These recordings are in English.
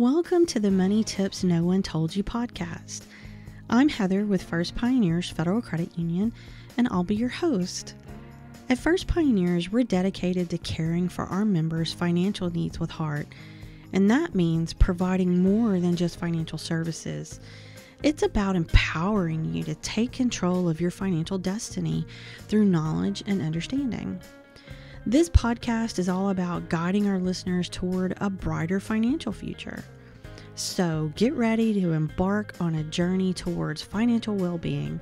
Welcome to the Money Tips No One Told You podcast. I'm Heather with First Pioneers Federal Credit Union, and I'll be your host. At First Pioneers, we're dedicated to caring for our members' financial needs with heart, and that means providing more than just financial services. It's about empowering you to take control of your financial destiny through knowledge and understanding. This podcast is all about guiding our listeners toward a brighter financial future. So get ready to embark on a journey towards financial well-being,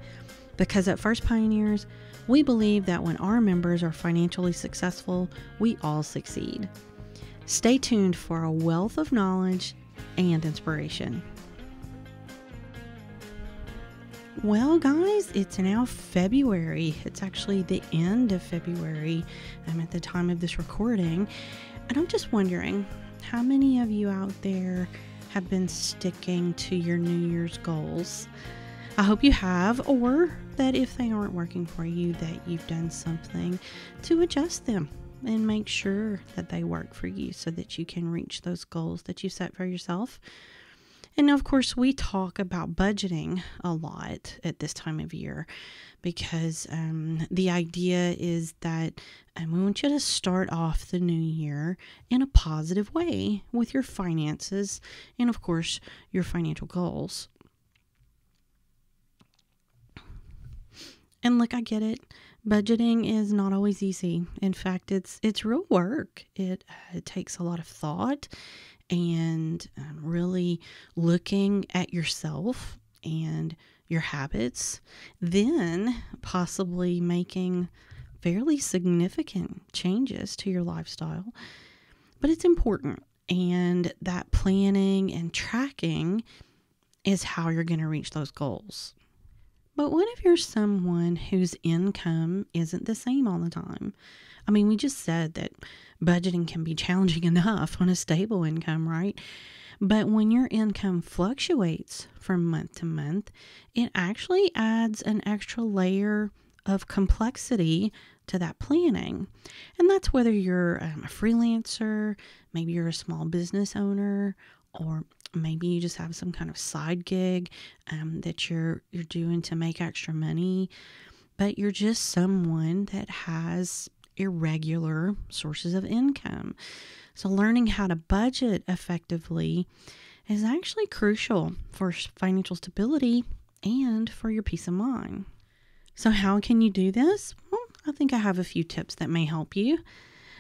because at First Pioneers, we believe that when our members are financially successful, we all succeed. Stay tuned for a wealth of knowledge and inspiration. Well, guys, it's now February. It's actually the end of February at the time of this recording. And I'm just wondering, how many of you out there have been sticking to your New Year's goals? I hope you have, or that if they aren't working for you, that you've done something to adjust them and make sure that they work for you so that you can reach those goals that you set for yourself. And of course, we talk about budgeting a lot at this time of year because the idea is that we want you to start off the new year in a positive way with your finances and, of course, your financial goals. And look, I get it. Budgeting is not always easy. In fact, it's real work. It takes a lot of thought and really looking at yourself and your habits, then possibly making fairly significant changes to your lifestyle. But it's important, and that planning and tracking is how you're going to reach those goals. But what if you're someone whose income isn't the same all the time? I mean, we just said that budgeting can be challenging enough on a stable income, right? But when your income fluctuates from month to month, it actually adds an extra layer of complexity to that planning. And that's whether you're a freelancer, maybe you're a small business owner, or maybe you just have some kind of side gig that you're doing to make extra money, but you're just someone that has irregular sources of income. So learning how to budget effectively is actually crucial for financial stability and for your peace of mind. So how can you do this? Well, I think I have a few tips that may help you.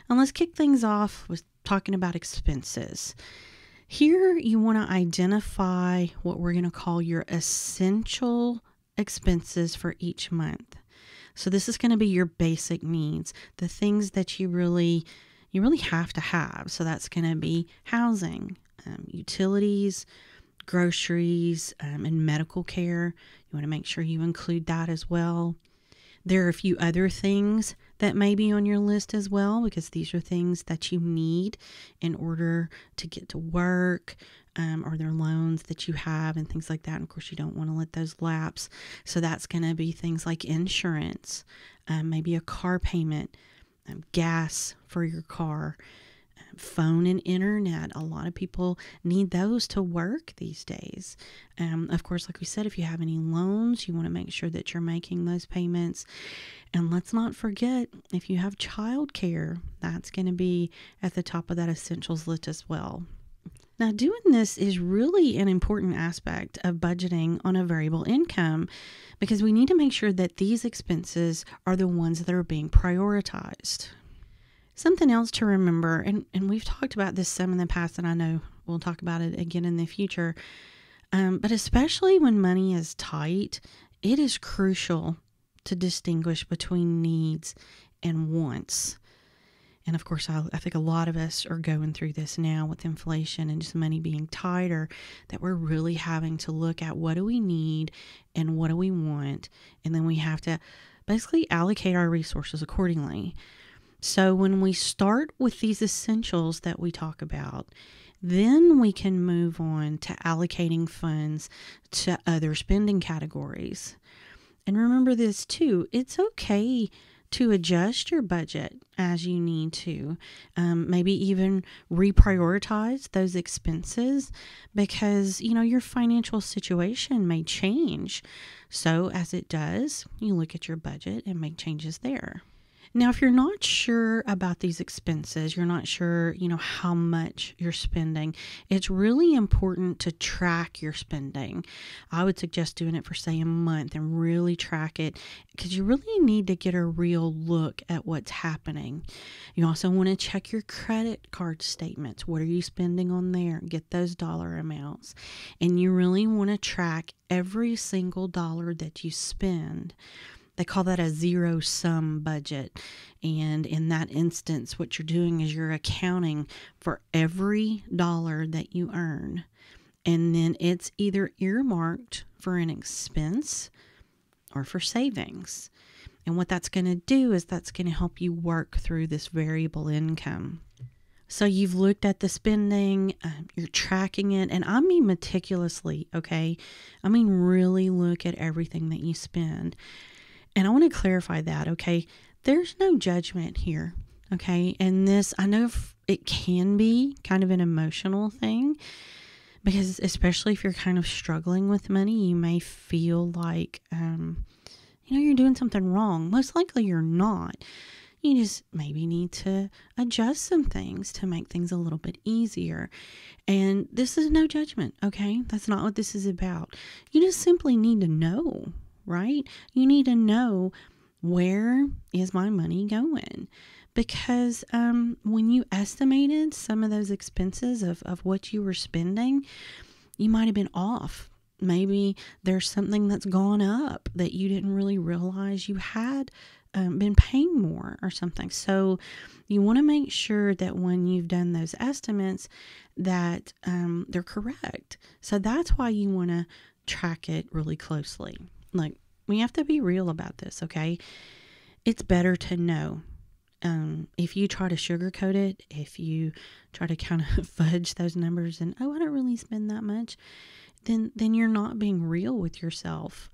And let's kick things off with talking about expenses. Here, you want to identify what we're going to call your essential expenses for each month. So this is going to be your basic needs, the things that you really have to have. So that's going to be housing, utilities, groceries, and medical care. You want to make sure you include that as well. There are a few other things that may be on your list as well, because these are things that you need in order to get to work, or they're loans that you have and things like that. And of course, you don't want to let those lapse. So that's going to be things like insurance, maybe a car payment, gas for your car, phone and internet. A lot of people need those to work these days. Of course, like we said, if you have any loans, you want to make sure that you're making those payments. And let's not forget, if you have childcare, that's going to be at the top of that essentials list as well. Now, doing this is really an important aspect of budgeting on a variable income, because we need to make sure that these expenses are the ones that are being prioritized. Something else to remember, and we've talked about this some in the past, and I know we'll talk about it again in the future, but especially when money is tight, it is crucial to distinguish between needs and wants. And of course, I think a lot of us are going through this now with inflation and just money being tighter, that we're really having to look at what do we need and what do we want, and then we have to basically allocate our resources accordingly. So when we start with these essentials that we talk about, then we can move on to allocating funds to other spending categories. And remember this too, it's okay to adjust your budget as you need to. Maybe even reprioritize those expenses because, your financial situation may change. So as it does, you look at your budget and make changes there. Now, if you're not sure about these expenses, you're not sure, how much you're spending, it's really important to track your spending. I would suggest doing it for, say, a month and really track it because you really need to get a real look at what's happening. You also want to check your credit card statements. What are you spending on there? Get those dollar amounts. And you really want to track every single dollar that you spend. They call that a zero-sum budget. And in that instance, what you're doing is you're accounting for every dollar that you earn. And then it's either earmarked for an expense or for savings. And what that's going to do is that's going to help you work through this variable income. So you've looked at the spending, you're tracking it, and I mean meticulously, okay? I mean really look at everything that you spend. And I want to clarify that, okay? There's no judgment here, okay? And this, I know it can be kind of an emotional thing because especially if you're kind of struggling with money, you may feel like, you're doing something wrong. Most likely you're not. You just maybe need to adjust some things to make things a little bit easier. And this is no judgment, okay? That's not what this is about. You just simply need to know, right? You need to know, where is my money going? Because when you estimated some of those expenses of what you were spending, you might have been off. Maybe there's something that's gone up that you didn't really realize you had been paying more or something. So you want to make sure that when you've done those estimates that they're correct. So that's why you want to track it really closely. Like, we have to be real about this, okay? It's better to know. If you try to sugarcoat it, if you try to kind of fudge those numbers and, I don't really spend that much, then you're not being real with yourself.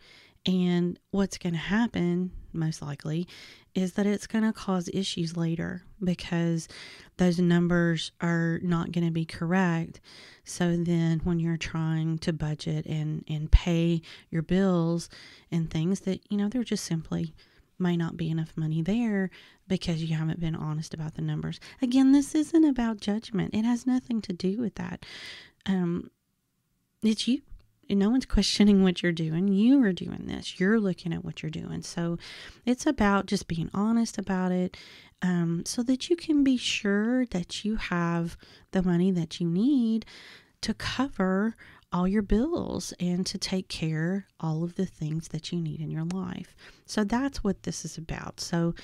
And what's going to happen, most likely, is that it's going to cause issues later because those numbers are not going to be correct. So then when you're trying to budget and pay your bills and things that, there just simply might not be enough money there because you haven't been honest about the numbers. Again, this isn't about judgment. It has nothing to do with that. It's you. No one's questioning what you're doing. You are doing this. You're looking at what you're doing. So it's about just being honest about it so that you can be sure that you have the money that you need to cover all your bills and to take care all of the things that you need in your life. So that's what this is about. So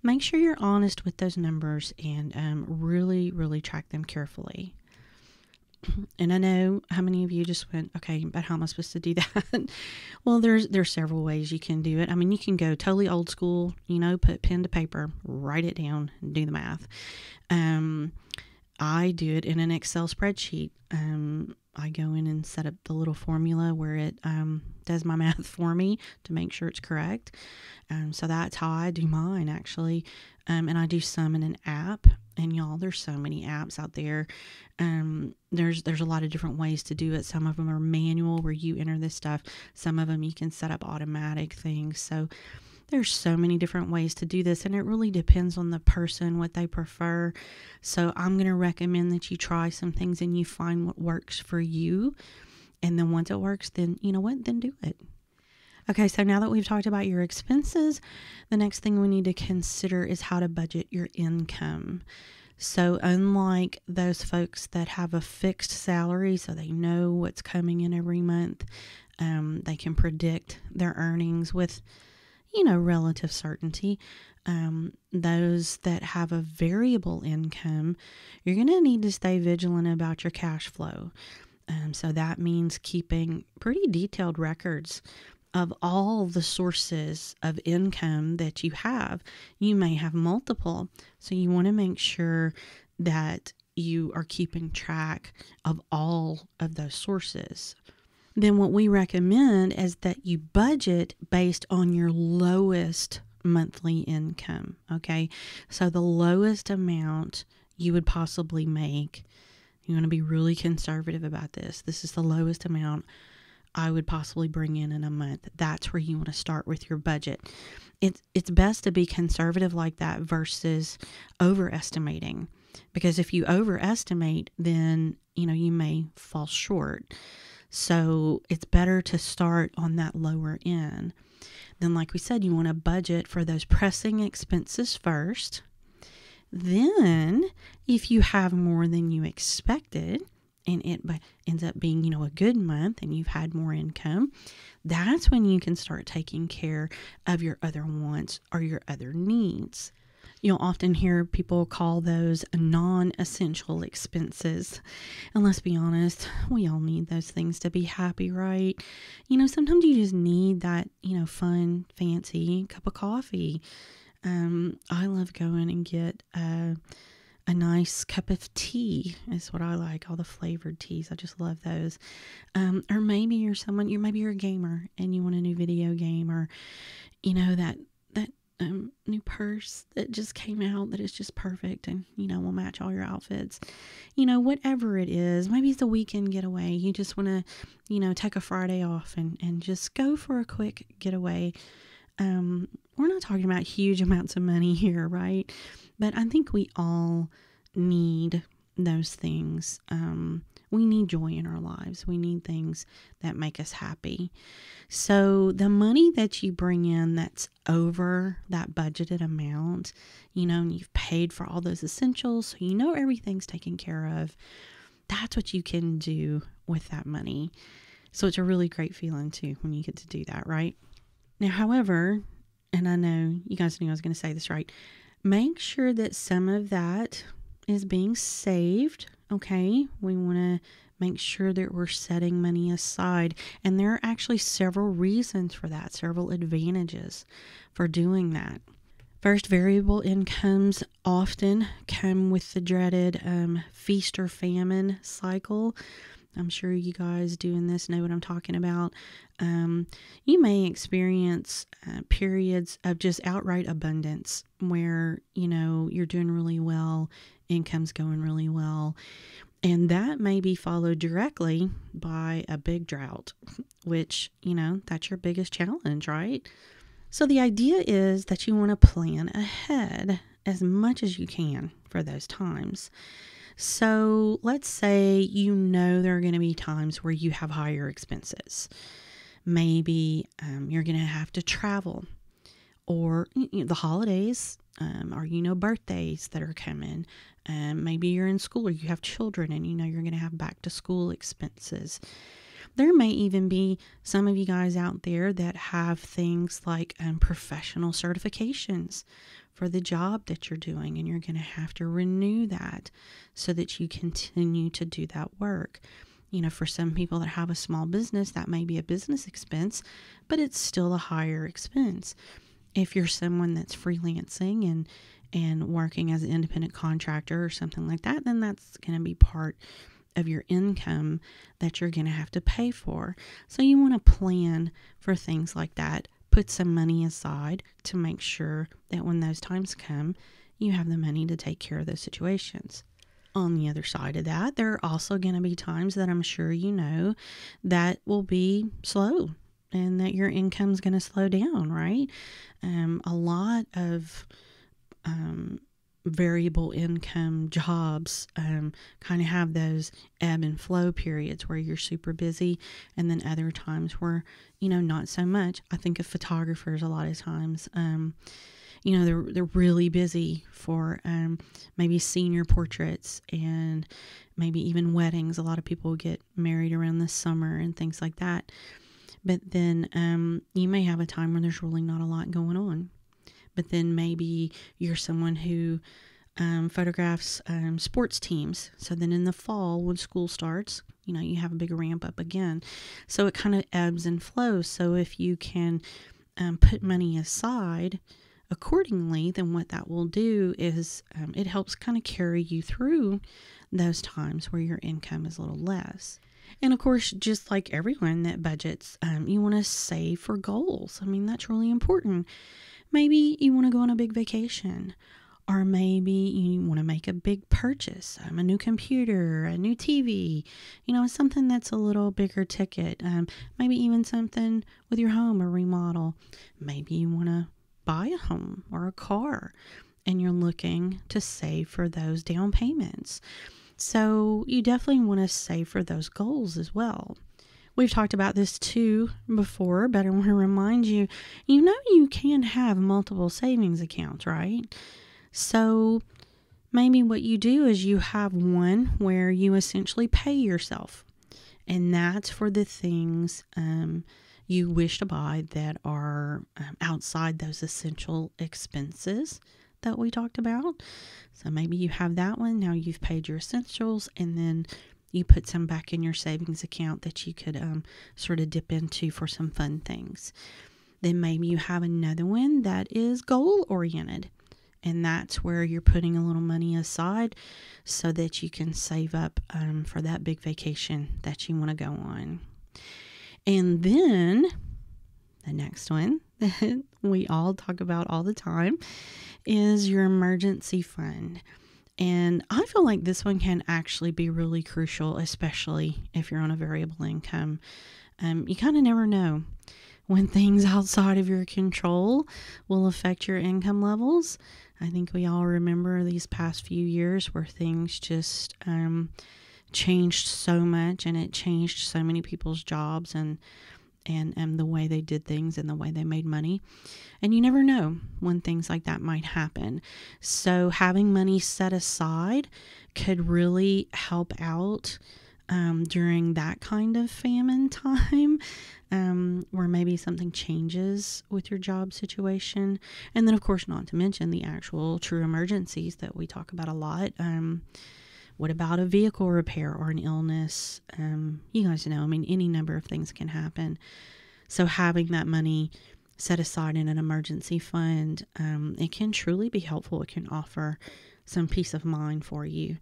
make sure you're honest with those numbers and really, really track them carefully. And I know how many of you just went, okay, but how am I supposed to do that? Well, there's several ways you can do it. I mean, you can go totally old school, put pen to paper, write it down, do the math. I do it in an Excel spreadsheet. I go in and set up the little formula where it does my math for me to make sure it's correct. So that's how I do mine, actually. And I do some in an app. And y'all, there's so many apps out there. There's a lot of different ways to do it. Some of them are manual where you enter this stuff. Some of them you can set up automatic things. So there's so many different ways to do this, and it really depends on the person, what they prefer. So I'm going to recommend that you try some things and you find what works for you. And then once it works, then you know what? Then do it. Okay, so now that we've talked about your expenses, the next thing we need to consider is how to budget your income. So unlike those folks that have a fixed salary, so they know what's coming in every month, they can predict their earnings with, relative certainty. Those that have a variable income, you're going to need to stay vigilant about your cash flow. So that means keeping pretty detailed records of all the sources of income that you have. You may have multiple, so you want to make sure that you are keeping track of all of those sources. Then what we recommend is that you budget based on your lowest monthly income. Okay. So the lowest amount you would possibly make, you want to be really conservative about this. This is the lowest amount I would possibly bring in a month. That's where you want to start with your budget. It's best to be conservative like that versus overestimating, because if you overestimate, then you may fall short. So it's better to start on that lower end. Then, like we said, you want to budget for those pressing expenses first. Then, if you have more than you expected, and it ends up being, a good month and you've had more income, that's when you can start taking care of your other wants or your other needs. You'll often hear people call those non-essential expenses. And let's be honest, we all need those things to be happy, right? Sometimes you just need that, fun, fancy cup of coffee. I love going and get a nice cup of tea is what I like. All the flavored teas. I just love those. Or maybe you're a gamer and you want a new video game, or, that new purse that just came out that is just perfect and, will match all your outfits. Whatever it is, maybe it's a weekend getaway. You just want to, take a Friday off and just go for a quick getaway. We're not talking about huge amounts of money here, right? But I think we all need those things. We need joy in our lives. We need things that make us happy. So the money that you bring in that's over that budgeted amount, and you've paid for all those essentials, so everything's taken care of, that's what you can do with that money. So it's a really great feeling too when you get to do that, right? Now, however, and I know you guys knew I was going to say this right, make sure that some of that is being saved, okay? We want to make sure that we're setting money aside. And there are actually several reasons for that, several advantages for doing that. First, variable incomes often come with the dreaded feast or famine cycle. I'm sure you guys doing this know what I'm talking about. You may experience periods of just outright abundance where, you're doing really well, income's going really well. And that may be followed directly by a big drought, which, that's your biggest challenge, right? So the idea is that you want to plan ahead as much as you can for those times. So let's say there are going to be times where you have higher expenses. Maybe you're going to have to travel, or the holidays, or birthdays that are coming. Maybe you're in school or you have children and you're going to have back to school expenses. There may even be some of you guys out there that have things like professional certifications for the job that you're doing, and you're going to have to renew that so that you continue to do that work. For some people that have a small business, that may be a business expense, but it's still a higher expense. If you're someone that's freelancing and working as an independent contractor or something like that, then that's going to be part of your income that you're going to have to pay for. So you want to plan for things like that. Put some money aside to make sure that when those times come, you have the money to take care of those situations. On the other side of that, there are also going to be times that I'm sure that will be slow and that your income's going to slow down, right? A lot of variable income jobs kind of have those ebb and flow periods where you're super busy, and then other times where not so much. I think of photographers a lot of times. They're really busy for maybe senior portraits and maybe even weddings. A lot of people get married around the summer and things like that. But then you may have a time when there's really not a lot going on. But then maybe you're someone who photographs sports teams. So then in the fall, when school starts, you have a big ramp up again. So it kind of ebbs and flows. So if you can put money aside accordingly, then what that will do is it helps kind of carry you through those times where your income is a little less. And of course, just like everyone that budgets, you want to save for goals. I mean, that's really important. Maybe you want to go on a big vacation, or maybe you want to make a big purchase, a new computer, a new TV, something that's a little bigger ticket. Maybe even something with your home, a remodel. Maybe you want to buy a home or a car, and you're looking to save for those down payments. So you definitely want to save for those goals as well. We've talked about this too before, but I want to remind you, you can have multiple savings accounts, right? So maybe what you do is you have one where you essentially pay yourself, and that's for the things you wish to buy that are outside those essential expenses that we talked about. So maybe you have that one. Now you've paid your essentials, and then you put some back in your savings account that you could sort of dip into for some fun things. Then maybe you have another one that is goal oriented, and that's where you're putting a little money aside so that you can save up for that big vacation that you want to go on. And then the next one that we all talk about all the time is your emergency fund. And I feel like this one can actually be really crucial, especially if you're on a variable income. You kind of never know when things outside of your control will affect your income levels. I think we all remember these past few years where things just changed so much, and it changed so many people's jobs and the way they did things and the way they made money. And you never know when things like that might happen. So having money set aside could really help out during that kind of famine time, where maybe something changes with your job situation. And then, of course, not to mention the actual true emergencies that we talk about a lot. What about a vehicle repair or an illness? You guys know, any number of things can happen. So having that money set aside in an emergency fund, it can truly be helpful. It can offer some peace of mind for you.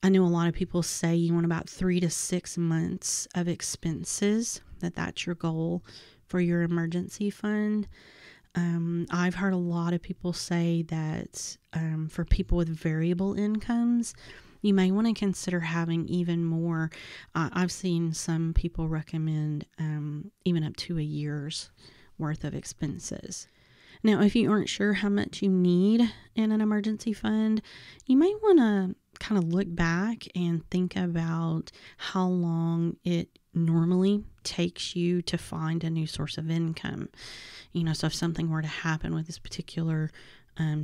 I know a lot of people say you want about 3 to 6 months of expenses, that's your goal for your emergency fund. I've heard a lot of people say that for people with variable incomes, you may want to consider having even more. I've seen some people recommend even up to a year's worth of expenses. Now, if you aren't sure how much you need in an emergency fund, you may want to kind of look back and think about how long it normally takes you to find a new source of income. So if something were to happen with this particular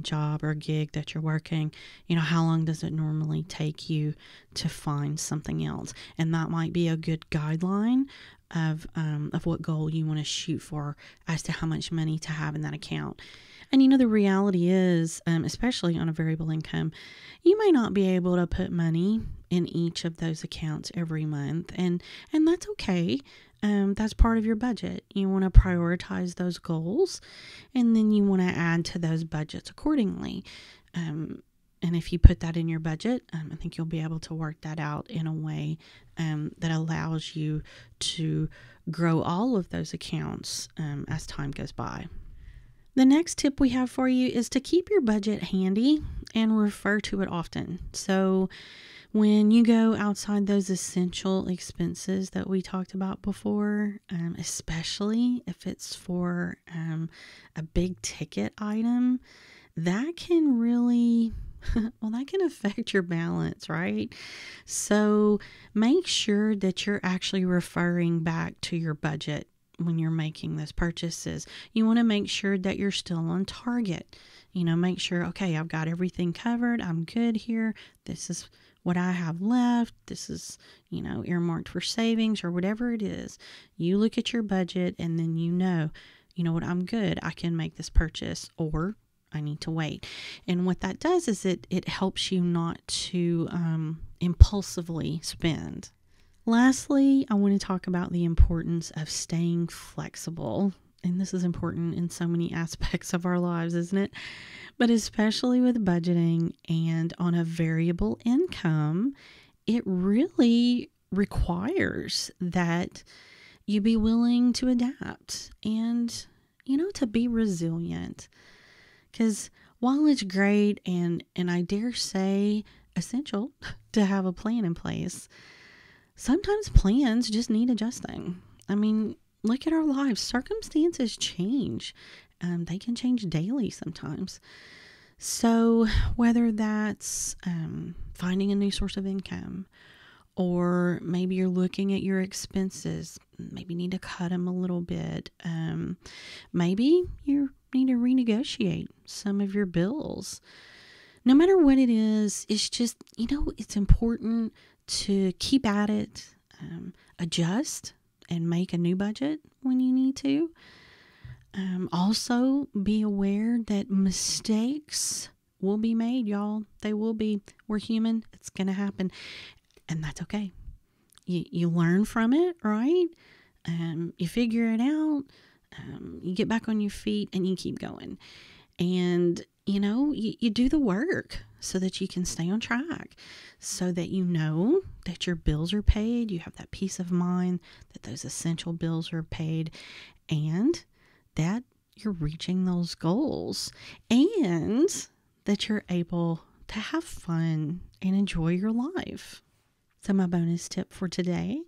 job or gig that you're working, how long does it normally take you to find something else? And that might be a good guideline of what goal you want to shoot for as to how much money to have in that account. And the reality is, especially on a variable income, you may not be able to put money in each of those accounts every month, and that's okay. That's part of your budget. You want to prioritize those goals, and then you want to add to those budgets accordingly. And if you put that in your budget, I think you'll be able to work that out in a way that allows you to grow all of those accounts as time goes by. The next tip we have for you is to keep your budget handy and refer to it often. So when you go outside those essential expenses that we talked about before, especially if it's for a big ticket item, that can really, that can affect your balance, right? So make sure that you're actually referring back to your budget when you're making those purchases. You want to make sure that you're still on target. Make sure, okay, I've got everything covered. I'm good here. This is what I have left. This is, earmarked for savings or whatever it is. You look at your budget, and then you know what, I'm good. I can make this purchase, or I need to wait. And what that does is it helps you not to impulsively spend. Lastly, I want to talk about the importance of staying flexible. And this is important in so many aspects of our lives, isn't it? But especially with budgeting and on a variable income, it really requires that you be willing to adapt and, to be resilient. Because while it's great and I dare say essential to have a plan in place, sometimes plans just need adjusting. I mean, look at our lives. Circumstances change. They can change daily sometimes. So whether that's finding a new source of income, or maybe you're looking at your expenses, maybe you need to cut them a little bit. Maybe you need to renegotiate some of your bills. No matter what it is, it's just, it's important to keep at it, adjust, and make a new budget when you need to. Also, be aware that mistakes will be made, y'all. They will be. We're human. It's going to happen. And that's okay. You learn from it, right? You figure it out. You get back on your feet and you keep going. And, you do the work so that you can stay on track, so that you know that your bills are paid. You have that peace of mind that those essential bills are paid, and that you're reaching those goals, and that you're able to have fun and enjoy your life. So my bonus tip for today,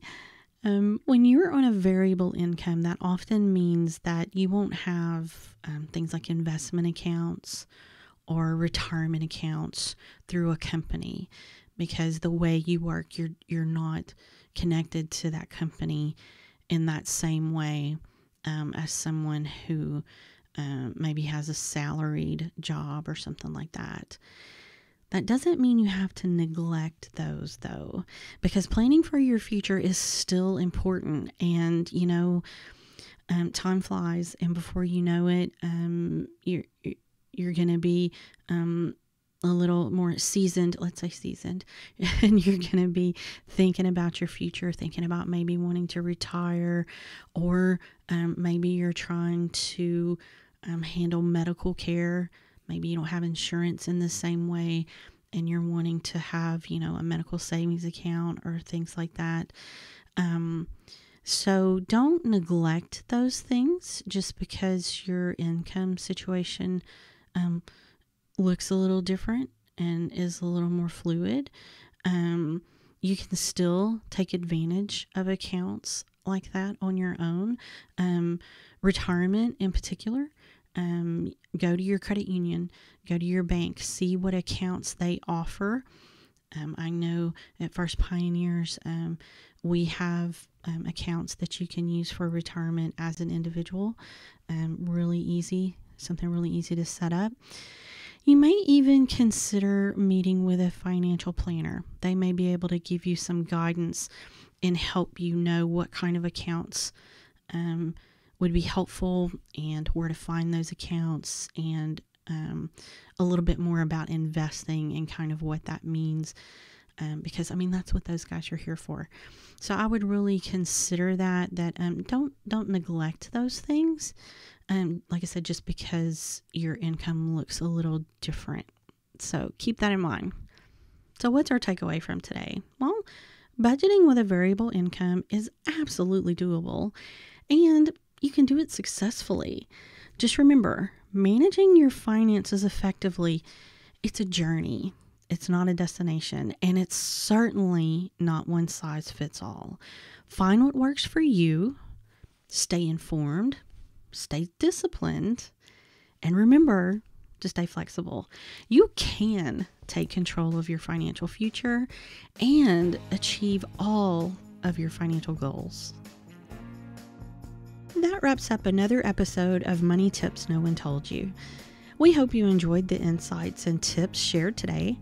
when you're on a variable income, that often means that you won't have things like investment accounts or retirement accounts through a company, because the way you work, you're not connected to that company in that same way as someone who maybe has a salaried job or something like that. That doesn't mean you have to neglect those, though, because planning for your future is still important. And, time flies, and before you know it, you're going to be a little more seasoned, let's say seasoned, and you're going to be thinking about your future, thinking about maybe wanting to retire, or maybe you're trying to handle medical care. Maybe you don't have insurance in the same way, and you're wanting to have, a medical savings account or things like that. So don't neglect those things just because your income situation looks a little different and is a little more fluid. You can still take advantage of accounts like that on your own. Retirement in particular. Go to your credit union, go to your bank, see what accounts they offer. I know at First Pioneers, we have accounts that you can use for retirement as an individual. Really easy, something really easy to set up. You may even consider meeting with a financial planner. They may be able to give you some guidance and help you know what kind of accounts would be helpful and where to find those accounts, and a little bit more about investing and kind of what that means, because that's what those guys are here for. So I would really consider that don't neglect those things, like I said, just because your income looks a little different. So keep that in mind. So what's our takeaway from today? Well, budgeting with a variable income is absolutely doable, and you can do it successfully. Just remember, managing your finances effectively, it's a journey. It's not a destination, and it's certainly not one size fits all. Find what works for you, stay informed, stay disciplined, and remember to stay flexible. You can take control of your financial future and achieve all of your financial goals. That wraps up another episode of Money Tips No One Told You. We hope you enjoyed the insights and tips shared today.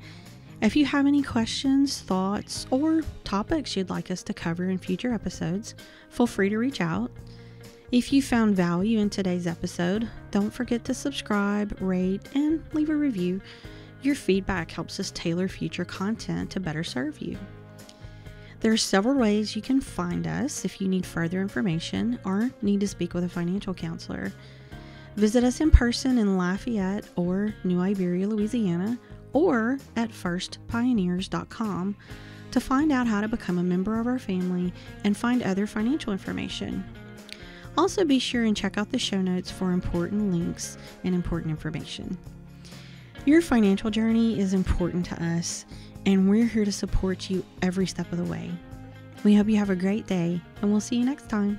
If you have any questions, thoughts, or topics you'd like us to cover in future episodes, feel free to reach out. If you found value in today's episode, don't forget to subscribe, rate, and leave a review. Your feedback helps us tailor future content to better serve you. There are several ways you can find us if you need further information or need to speak with a financial counselor. Visit us in person in Lafayette or New Iberia, Louisiana, or at firstpioneers.com to find out how to become a member of our family and find other financial information. Also, be sure and check out the show notes for important links and important information. Your financial journey is important to us, and we're here to support you every step of the way. We hope you have a great day, and we'll see you next time.